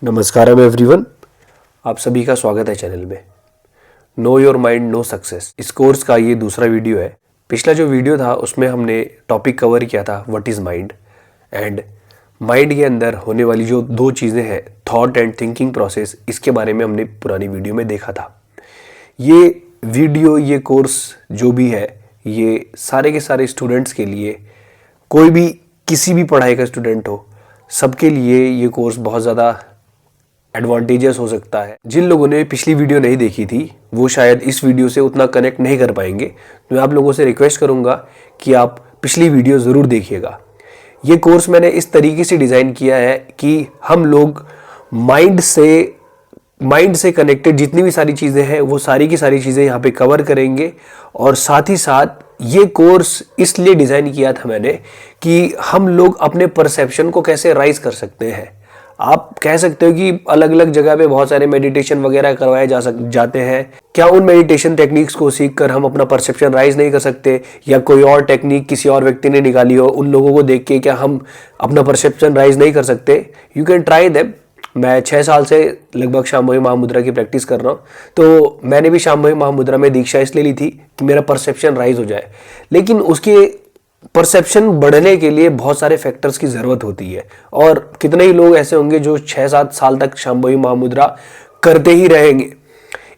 नमस्कारम everyone, आप सभी का स्वागत है चैनल में। Know your mind know success इस कोर्स का ये दूसरा वीडियो है। पिछला जो वीडियो था उसमें हमने टॉपिक कवर किया था what is mind, and mind के अंदर होने वाली जो दो चीज़ें हैं थॉट एंड थिंकिंग प्रोसेस, इसके बारे में हमने पुरानी वीडियो में देखा था। ये वीडियो, ये कोर्स जो भी है, ये सारे के सारे स्टूडेंट्स के लिए, कोई भी किसी भी पढ़ाई का स्टूडेंट हो, सबके लिए ये कोर्स बहुत ज़्यादा एडवांटेजेस हो सकता है। जिन लोगों ने पिछली वीडियो नहीं देखी थी वो शायद इस वीडियो से उतना कनेक्ट नहीं कर पाएंगे, तो मैं आप लोगों से रिक्वेस्ट करूंगा कि आप पिछली वीडियो ज़रूर देखिएगा। ये कोर्स मैंने इस तरीके से डिज़ाइन किया है कि हम लोग माइंड से कनेक्टेड जितनी भी सारी चीज़ें हैं वो सारी की सारी चीज़ें यहाँ पे कवर करेंगे। और साथ ही साथ ये कोर्स इसलिए डिज़ाइन किया था मैंने कि हम लोग अपने परसेप्शन को कैसे राइज कर सकते हैं। आप कह सकते हो कि अलग अलग जगह पे बहुत सारे मेडिटेशन वगैरह करवाए जाते हैं। क्या उन मेडिटेशन टेक्निक्स को सीखकर हम अपना परसेप्शन राइज नहीं कर सकते, या कोई और टेक्निक किसी और व्यक्ति ने निकाली हो उन लोगों को देख के क्या हम अपना परसेप्शन राइज नहीं कर सकते? You can try them. मैं 6 साल से लगभग शांभवी महामुद्रा की प्रैक्टिस कर रहा हूँ, तो मैंने भी शांभवी महामुद्रा में दीक्षा इसलिए ली थी कि मेरा परसेप्शन राइज हो जाए। लेकिन उसके परसेप्शन बढ़ने के लिए बहुत सारे फैक्टर्स की ज़रूरत होती है, और कितने ही लोग ऐसे होंगे जो 6-7 साल तक शांभवी महामुद्रा करते ही रहेंगे।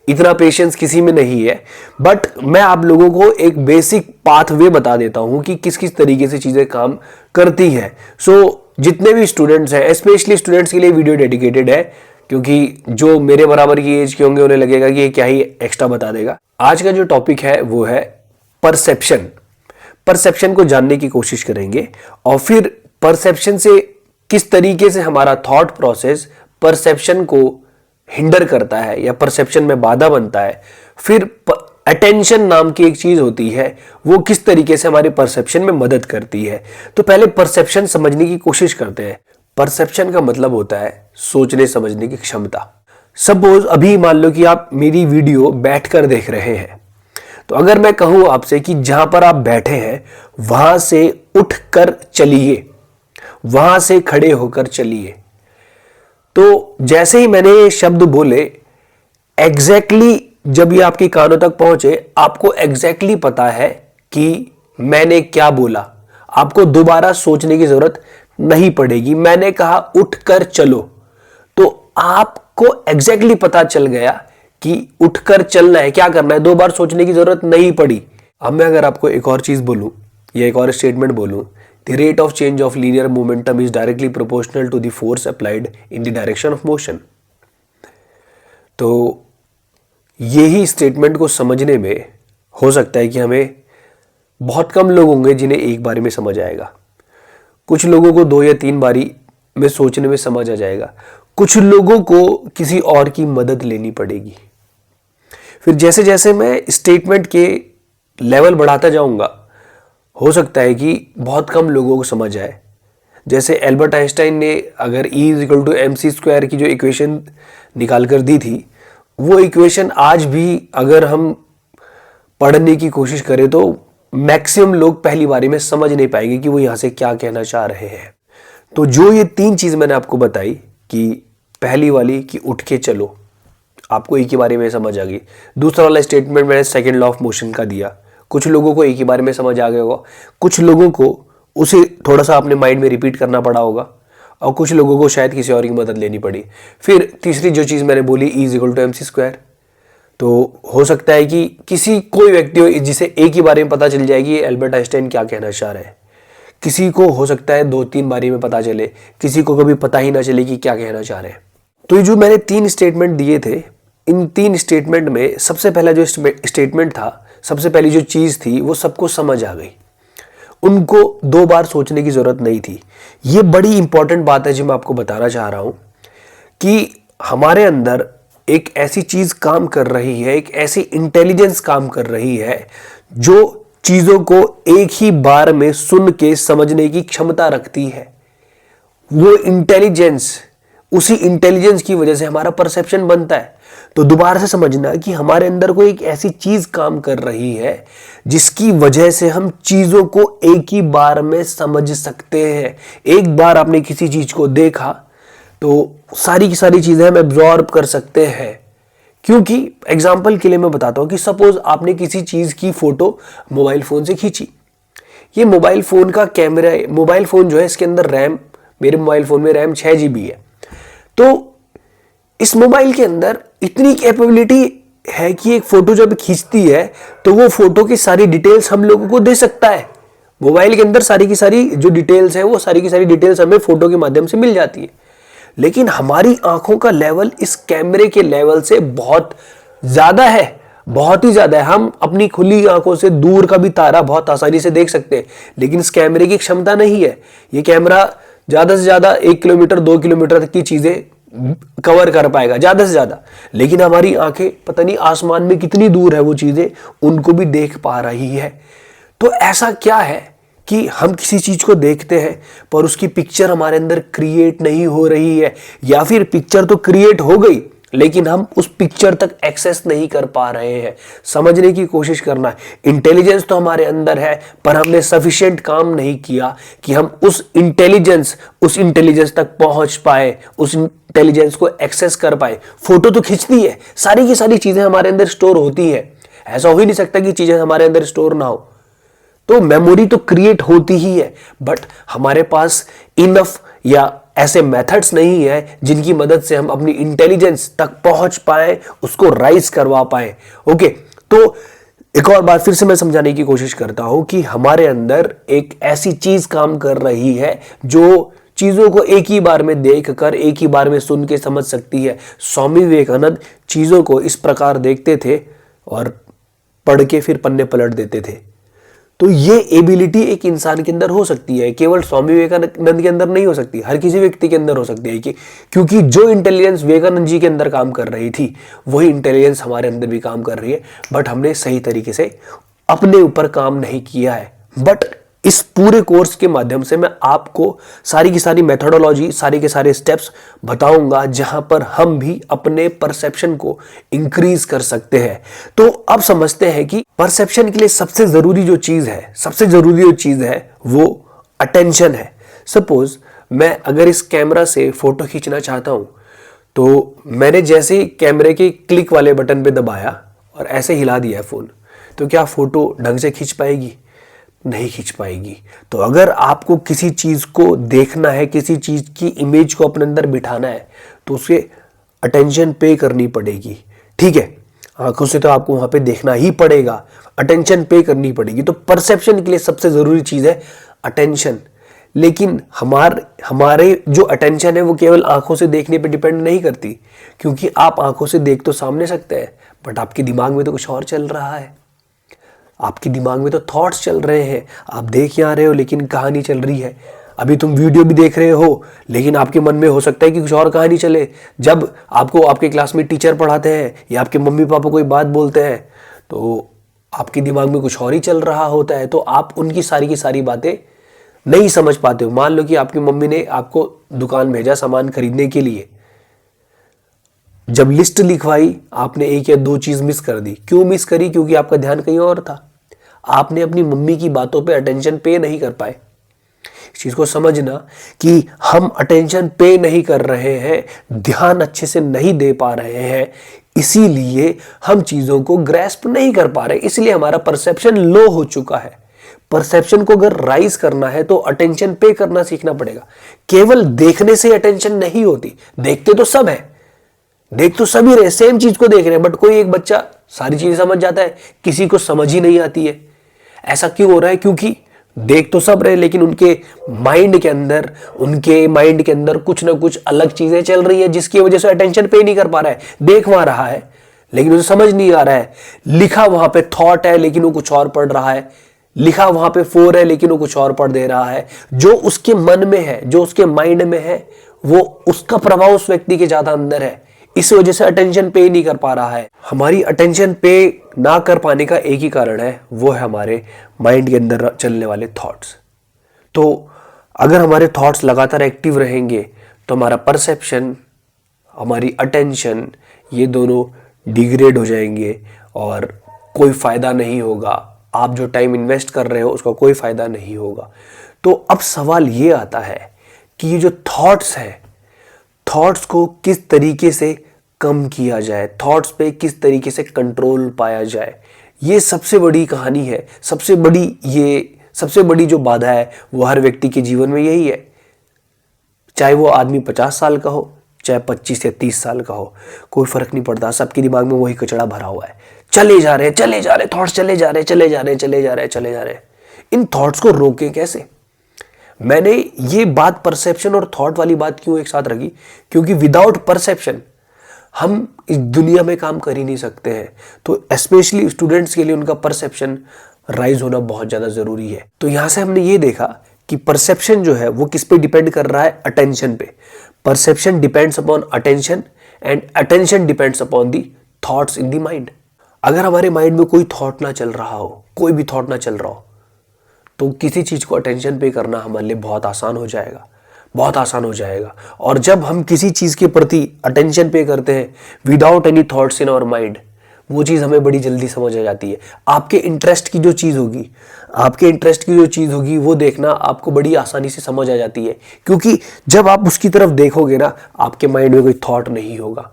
इतना पेशेंस किसी में नहीं है। बट मैं आप लोगों को एक बेसिक पाथवे बता देता हूं कि किस किस तरीके से चीज़ें काम करती हैं। सो जितने भी स्टूडेंट्स हैं, स्पेशली स्टूडेंट्स के लिए वीडियो डेडिकेटेड है, क्योंकि जो मेरे बराबर की एज के होंगे उन्हें लगेगा कि ये क्या ही एक्स्ट्रा बता देगा। आज का जो टॉपिक है वो है परसेप्शन को जानने की कोशिश करेंगे, और फिर परसेप्शन से किस तरीके से हमारा थॉट प्रोसेस परसेप्शन को हिंडर करता है या परसेप्शन में बाधा बनता है। फिर अटेंशन नाम की एक चीज होती है, वो किस तरीके से हमारे परसेप्शन में मदद करती है। तो पहले परसेप्शन समझने की कोशिश करते हैं। परसेप्शन का मतलब होता है सोचने समझने की क्षमता। सपोज अभी मान लो कि आप मेरी वीडियो बैठकर देख रहे हैं, तो अगर मैं कहूं आपसे कि जहां पर आप बैठे हैं वहां से उठकर चलिए, वहां से खड़े होकर चलिए, तो जैसे ही मैंने ये शब्द बोले, एग्जैक्टली जब ये आपके कानों तक पहुंचे, आपको एग्जैक्टली पता है कि मैंने क्या बोला। आपको दोबारा सोचने की जरूरत नहीं पड़ेगी। मैंने कहा उठकर चलो, तो आपको एग्जैक्टली पता चल गया कि उठकर चलना है, क्या करना है। 2 बार सोचने की जरूरत नहीं पड़ी। अब मैं अगर आपको एक और चीज बोलूं या एक और स्टेटमेंट बोलूं, the rate of change of linear momentum is directly proportional to the force applied in the direction of motion. तो यही स्टेटमेंट को समझने में हो सकता है कि हमें बहुत कम लोग होंगे जिन्हें एक बारी में समझ आएगा। कुछ लोगों को 2 या 3 बारी में सोचने में समझ आ जाएगा। कुछ लोगों को किसी और की मदद लेनी पड़ेगी। फिर जैसे जैसे मैं स्टेटमेंट के लेवल बढ़ाता जाऊंगा, हो सकता है कि बहुत कम लोगों को समझ आए। जैसे एल्बर्ट आइंस्टाइन ने अगर E=mc² की जो इक्वेशन निकाल कर दी थी, वो इक्वेशन आज भी अगर हम पढ़ने की कोशिश करें तो मैक्सिमम लोग पहली बारी में समझ नहीं पाएंगे कि वो यहां से क्या कहना चाह रहे हैं। तो जो ये 3 चीज मैंने आपको बताई, कि पहली वाली कि उठ के चलो, आपको एक ही बारे में समझ आ गई। दूसरा वाला स्टेटमेंट मैंने सेकंड लॉ ऑफ मोशन का दिया, कुछ लोगों को एक ही बारे में समझ आ गया होगा, कुछ लोगों को उसे थोड़ा सा अपने माइंड में रिपीट करना पड़ा होगा, और कुछ लोगों को शायद किसी और की मदद लेनी पड़ी। फिर तीसरी जो चीज़ मैंने बोली E=mc², तो हो सकता है कि कोई व्यक्ति हो जिसे एक ही बारे में पता चल जाएगी एल्बर्ट आइंस्टाइन क्या कहना चाह रहे हैं। किसी को हो सकता है 2-3 बारी में पता चले, किसी को कभी पता ही ना चले कि क्या कहना चाह रहे हैं। तो ये जो मैंने 3 स्टेटमेंट दिए थे, इन 3 स्टेटमेंट में सबसे पहला जो स्टेटमेंट था, सबसे पहली जो चीज़ थी, वो सबको समझ आ गई। उनको 2 बार सोचने की ज़रूरत नहीं थी। ये बड़ी इंपॉर्टेंट बात है जो मैं आपको बताना चाह रहा हूँ कि हमारे अंदर एक ऐसी चीज़ काम कर रही है, एक ऐसी इंटेलिजेंस काम कर रही है जो चीज़ों को एक ही बार में सुन के समझने की क्षमता रखती है। वो इंटेलिजेंस, उसी इंटेलिजेंस की वजह से हमारा परसेप्शन बनता है। तो दोबारा से समझना कि हमारे अंदर कोई एक ऐसी चीज काम कर रही है जिसकी वजह से हम चीजों को एक ही बार में समझ सकते हैं। एक बार आपने किसी चीज को देखा तो सारी की सारी चीजें हम एब्जॉर्ब कर सकते हैं। क्योंकि एग्जाम्पल के लिए मैं बताता हूं कि सपोज आपने किसी चीज की फोटो मोबाइल फोन से खींची। ये मोबाइल फोन का कैमरा, मोबाइल फोन जो है इसके अंदर रैम, मेरे मोबाइल फोन में रैम 6 GB है। तो इस मोबाइल के अंदर इतनी कैपेबिलिटी है कि एक फोटो जब खींचती है तो वो फोटो की सारी डिटेल्स हम लोगों को दे सकता है। मोबाइल के अंदर सारी की सारी जो डिटेल्स है वो सारी की सारी डिटेल्स हमें फोटो के माध्यम से मिल जाती है। लेकिन हमारी आंखों का लेवल इस कैमरे के लेवल से बहुत ज्यादा है, बहुत ही ज्यादा है। हम अपनी खुली आंखों से दूर का भी तारा बहुत आसानी से देख सकते हैं, लेकिन इस कैमरे की क्षमता नहीं है। ये कैमरा ज्यादा से ज्यादा 1 किलोमीटर 2 किलोमीटर तक की चीजें कवर कर पाएगा ज्यादा से ज्यादा, लेकिन हमारी आंखें पता नहीं आसमान में कितनी दूर है वो चीजें उनको भी देख पा रही है। तो ऐसा क्या है कि हम किसी चीज को देखते हैं पर उसकी पिक्चर हमारे अंदर क्रिएट नहीं हो रही है, या फिर पिक्चर तो क्रिएट हो गई लेकिन हम उस पिक्चर तक एक्सेस नहीं कर पा रहे हैं। समझने की कोशिश करना है। इंटेलिजेंस तो हमारे अंदर है पर हमने सफिशिएंट काम नहीं किया कि हम उस इंटेलिजेंस तक पहुंच पाए, उस इंटेलिजेंस को एक्सेस कर पाए। फोटो तो खींचती है, सारी की सारी चीजें हमारे अंदर स्टोर होती है, ऐसा हो ही नहीं सकता कि चीजें हमारे अंदर स्टोर ना हो। तो मेमोरी तो क्रिएट होती ही है, बट हमारे पास इनफ या ऐसे मेथड्स नहीं है जिनकी मदद से हम अपनी इंटेलिजेंस तक पहुंच पाए, उसको राइज करवा पाए। ओके, तो एक और बात फिर से मैं समझाने की कोशिश करता हूं कि हमारे अंदर एक ऐसी चीज काम कर रही है जो चीजों को एक ही बार में देखकर, एक ही बार में सुन के समझ सकती है। स्वामी विवेकानंद चीजों को इस प्रकार देखते थे और पढ़ के फिर पन्ने पलट देते थे। तो ये एबिलिटी एक इंसान के अंदर हो सकती है, केवल स्वामी विवेकानंद के अंदर नहीं हो सकती, हर किसी व्यक्ति के अंदर हो सकती है। क्योंकि जो इंटेलिजेंस विवेकानंद जी के अंदर काम कर रही थी वही इंटेलिजेंस हमारे अंदर भी काम कर रही है, बट हमने सही तरीके से अपने ऊपर काम नहीं किया है। बट इस पूरे कोर्स के माध्यम से मैं आपको सारी की सारी मेथोडोलॉजी, सारे के सारे स्टेप्स बताऊंगा जहां पर हम भी अपने परसेप्शन को इंक्रीज कर सकते हैं। तो अब समझते हैं कि परसेप्शन के लिए सबसे जरूरी जो चीज है वो अटेंशन है। सपोज मैं अगर इस कैमरा से फोटो खींचना चाहता हूं तो मैंने जैसे कैमरे के क्लिक वाले बटन पे दबाया और ऐसे हिला दिया है फोन, तो क्या फोटो ढंग से खींच पाएगी? नहीं खींच पाएगी। तो अगर आपको किसी चीज को देखना है, किसी चीज की इमेज को अपने अंदर बिठाना है, तो उसे अटेंशन पे करनी पड़ेगी। ठीक है, आंखों से तो आपको वहां पे देखना ही पड़ेगा, अटेंशन पे करनी पड़ेगी। तो परसेप्शन के लिए सबसे जरूरी चीज है अटेंशन। लेकिन हमारे जो अटेंशन है वो केवल आंखों से देखने पे डिपेंड नहीं करती, क्योंकि आप आंखों से देख तो सामने सकते हैं बट आपके दिमाग में तो कुछ और चल रहा है। आपके दिमाग में तो थॉट्स चल रहे हैं, आप देख यहाँ रहे हो लेकिन कहानी चल रही है। अभी तुम वीडियो भी देख रहे हो लेकिन आपके मन में हो सकता है कि कुछ और कहानी चले। जब आपको आपके क्लास में टीचर पढ़ाते हैं या आपके मम्मी पापा कोई बात बोलते हैं तो आपके दिमाग में कुछ और ही चल रहा होता है, तो आप उनकी सारी की सारी बातें नहीं समझ पाते हो। मान लो कि आपकी मम्मी ने आपको दुकान भेजा सामान खरीदने के लिए, जब लिस्ट लिखवाई आपने 1 या 2 चीज मिस कर दी। क्यों मिस करी? क्योंकि आपका ध्यान कहीं और था, आपने अपनी मम्मी की बातों पे अटेंशन पे नहीं कर पाए। इस चीज को समझना कि हम अटेंशन पे नहीं कर रहे हैं, ध्यान अच्छे से नहीं दे पा रहे हैं, इसीलिए हम चीजों को ग्रैस्प नहीं कर पा रहे, इसलिए हमारा परसेप्शन लो हो चुका है। परसेप्शन को अगर राइज करना है तो अटेंशन पे करना सीखना पड़ेगा। केवल देखने से अटेंशन नहीं होती, देखते तो सब है, देख तो सभी रहे, सेम चीज को देख रहे हैं, बट कोई एक बच्चा सारी चीजें समझ जाता है, किसी को समझ ही नहीं आती है। ऐसा क्यों हो रहा है? क्योंकि देख तो सब रहे लेकिन उनके माइंड के अंदर कुछ ना कुछ अलग चीजें चल रही है, जिसकी वजह से अटेंशन पे नहीं कर पा रहा है। देख वहां रहा है लेकिन उसे समझ नहीं आ रहा है, लिखा वहां पे थॉट है लेकिन वो कुछ और पढ़ रहा है, लिखा वहां पे 4 है लेकिन वो कुछ और पढ़ दे रहा है। जो उसके मन में है, जो उसके माइंड में है, वो उसका प्रभाव उस व्यक्ति के ज्यादा अंदर है, इस वजह से अटेंशन पे नहीं कर पा रहा है। हमारी अटेंशन पे ना कर पाने का एक ही कारण है, वो है हमारे माइंड के अंदर चलने वाले थॉट्स। तो अगर हमारे थॉट्स लगातार एक्टिव रहेंगे तो हमारा परसेप्शन, हमारी अटेंशन, ये दोनों डिग्रेड हो जाएंगे और कोई फायदा नहीं होगा। आप जो टाइम इन्वेस्ट कर रहे हो उसका कोई फायदा नहीं होगा। तो अब सवाल ये आता है कि ये जो थॉट्स हैं, थॉट्स को किस तरीके से कम किया जाए, थॉट्स पे किस तरीके से कंट्रोल पाया जाए, ये सबसे बड़ी कहानी है। सबसे बड़ी जो बाधा है वो हर व्यक्ति के जीवन में यही है। चाहे वो आदमी 50 साल का हो, चाहे 25 या 30 साल का हो, कोई फर्क नहीं पड़ता, सबके दिमाग में वही कचड़ा भरा हुआ है। चले जा रहे थॉट्स, चले जा रहे। इन थॉट्स को रोकें कैसे? मैंने ये बात परसेप्शन और थॉट वाली बात क्यों एक साथ रखी, क्योंकि विदाउट परसेप्शन हम इस दुनिया में काम कर ही नहीं सकते हैं। तो स्पेशली स्टूडेंट्स के लिए उनका परसेप्शन राइज होना बहुत ज़्यादा ज़रूरी है। तो यहाँ से हमने ये देखा कि परसेप्शन जो है वो किस पे डिपेंड कर रहा है, अटेंशन पे। Perception depends upon attention and attention depends upon the thoughts in the mind. अगर हमारे माइंड में कोई थॉट ना चल रहा हो, कोई भी थॉट ना चल रहा हो, तो किसी चीज़ को अटेंशन पे करना हमारे लिए बहुत आसान हो जाएगा, बहुत आसान हो जाएगा। और जब हम किसी चीज़ के प्रति अटेंशन पे करते हैं without any thoughts in our mind, वो चीज़ हमें बड़ी जल्दी समझ आ जाती है। आपके इंटरेस्ट की जो चीज़ होगी वो देखना आपको बड़ी आसानी से समझ आ जाती है, क्योंकि जब आप उसकी तरफ देखोगे ना, आपके माइंड में कोई थॉट नहीं होगा।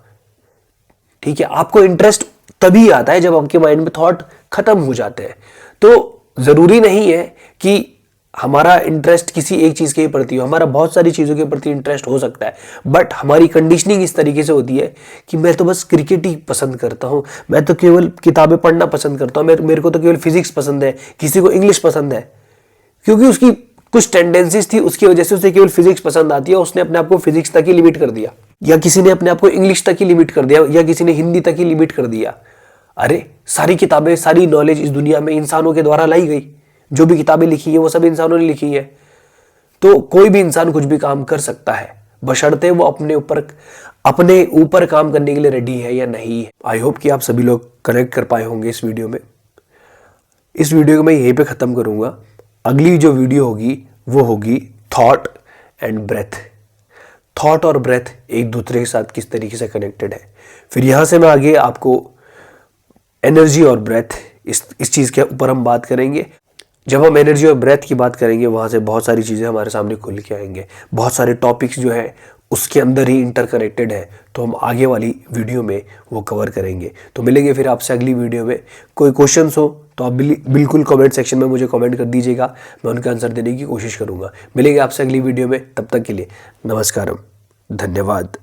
ठीक है, आपको इंटरेस्ट तभी आता है जब आपके माइंड में थॉट खत्म हो जाते हैं। तो जरूरी नहीं है कि हमारा इंटरेस्ट किसी एक चीज के प्रति हो, हमारा बहुत सारी चीजों के प्रति इंटरेस्ट हो सकता है, बट हमारी कंडीशनिंग इस तरीके से होती है कि मैं तो बस क्रिकेट ही पसंद करता हूं, मैं तो केवल किताबें पढ़ना पसंद करता हूं, मेरे को तो केवल फिजिक्स पसंद है, किसी को इंग्लिश पसंद है, क्योंकि उसकी कुछ टेंडेंसीज थी, उसकी वजह से उसे केवल फिजिक्स पसंद आती है, उसने अपने आप को फिजिक्स तक ही लिमिट कर दिया, या किसी ने अपने आप को इंग्लिश तक ही लिमिट कर दिया, या किसी ने हिंदी तक ही लिमिट कर दिया। अरे सारी किताबें, सारी नॉलेज इस दुनिया में इंसानों के द्वारा लाई गई, जो भी किताबें लिखी है वो सब इंसानों ने लिखी है। तो कोई भी इंसान कुछ भी काम कर सकता है, बशर्ते वो अपने ऊपर काम करने के लिए रेडी है या नहीं। आई होप कि आप सभी लोग कनेक्ट कर पाए होंगे इस वीडियो में। इस वीडियो को मैं यहीं पे ख़त्म करूँगा। अगली जो वीडियो होगी वो होगी थॉट एंड ब्रेथ। थॉट और ब्रेथ एक दूसरे के साथ किस तरीके से कनेक्टेड है। फिर यहाँ से मैं आगे आपको एनर्जी और ब्रेथ, इस चीज़ के ऊपर हम बात करेंगे। जब हम एनर्जी और ब्रेथ की बात करेंगे, वहाँ से बहुत सारी चीज़ें हमारे सामने खुल के आएंगे, बहुत सारे टॉपिक्स जो है उसके अंदर ही इंटरकनेक्टेड है। तो हम आगे वाली वीडियो में वो कवर करेंगे। तो मिलेंगे फिर आपसे अगली वीडियो में। कोई क्वेश्चंस हो तो आप बिल्कुल कमेंट सेक्शन में मुझे कमेंट कर दीजिएगा, मैं उनका आंसर देने की कोशिश करूँगा। मिलेंगे आपसे अगली वीडियो में, तब तक के लिए नमस्कारम, धन्यवाद।